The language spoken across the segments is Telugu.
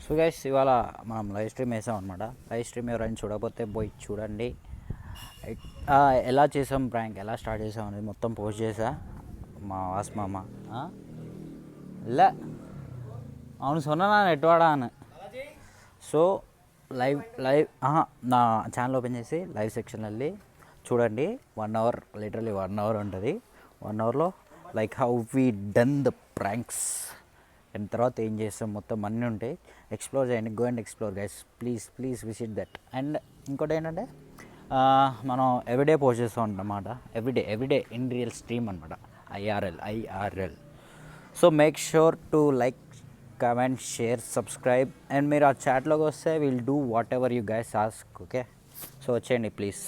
సో గైస్ ఇవాళ మనం లైవ్ స్ట్రీమ్ వేసాం అనమాట. లైవ్ స్ట్రీమ్ ఎవరైనా చూడకపోతే పోయి చూడండి. ఎలా చేసాం ప్రాంక్, ఎలా స్టార్ట్ చేసాం అనేది మొత్తం పోస్ట్ చేసా మా వాస్ మామ. ఇలా అవును సొన్నా నెట్వాడా అని. సో లైవ్ నా ఛానల్ ఓపెన్ చేసి లైవ్ సెక్షన్లో చూడండి. 1 అవర్, లిటరలీ 1 అవర్ ఉంటుంది. 1 అవర్లో like how we done the pranks and తర్వాత ఏం చేస్తాం మొత్తం అన్నీ ఉంటాయి. ఎక్స్ప్లోర్ చేయండి, go and explore guys, please visit that. And ఇంకోటి ఏంటంటే మనం ఎవ్రీడే పోస్ట్ చేస్తూ ఉంటాం అన్నమాట. ఎవ్రీడే ఇన్ రియల్ స్ట్రీమ్ అనమాట. IRL. So make sure to like, comment, share, subscribe. And మీరు ఆ చాట్లోకి వస్తే will do whatever you guys ask. Okay, so వచ్చేయండి please.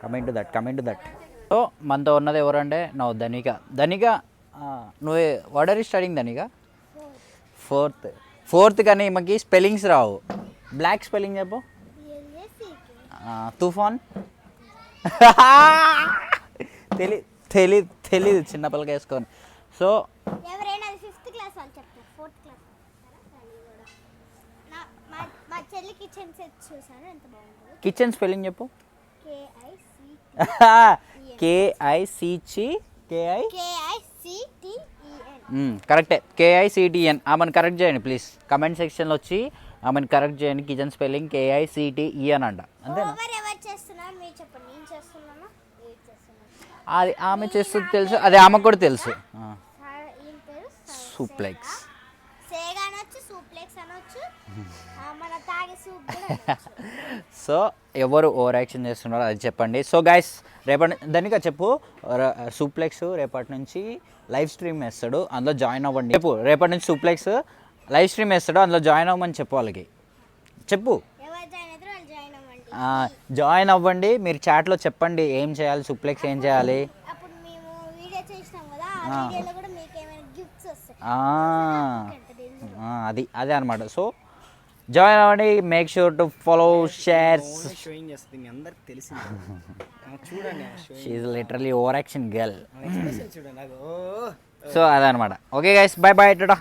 Comment to that. So మనతో ఉన్నది ఎవరంటే నా ధనిక. నువ్వు వాట్ ఆర్ యూ స్టడింగ్ ధనిక? ఫోర్త్ కానీ మాకు స్పెల్లింగ్స్ రావు. బ్లాక్ స్పెల్లింగ్ చెప్పు. తుఫాన్. తెలీదు చిన్నపిల్లకి వేసుకొని. సో కిచెన్ స్పెల్లింగ్ చెప్పు. కరెక్టే, KICTN. ఆమెను కరెక్ట్ చేయండి ప్లీజ్. కమెంట్ సెక్షన్లో వచ్చి ఆమెను కరెక్ట్ చేయండి. కిచెన్ స్పెల్లింగ్ KICTEN అంట. అంతేనా? అది ఆమె చేస్తుంది తెలుసు, అది ఆమెకు కూడా తెలుసు. సూప్లెక్స్. సో ఎవరు ఓవర్ యాక్షన్ చేస్తున్నారో అది చెప్పండి. సో గైస్ దానికా చెప్పు, సూప్లెక్స్ రేపటి నుంచి లైవ్ స్ట్రీమ్ వేస్తాడు, అందులో జాయిన్ అవ్వండి. చెప్పు, రేపటి నుంచి సూప్లెక్స్ లైవ్ స్ట్రీమ్ వేస్తాడు, అందులో జాయిన్ అవ్వమని చెప్పు వాళ్ళకి. చెప్పు, జాయిన్ అవ్వండి. మీరు చాట్లో చెప్పండి ఏం చేయాలి, సూప్లెక్స్ ఏం చేయాలి. అదే అనమాట. సో జాయిన్ అవ్వండి. Make sure to follow, share. She is literally over action girl. So అదనమాట. Okay guys, bye Tata.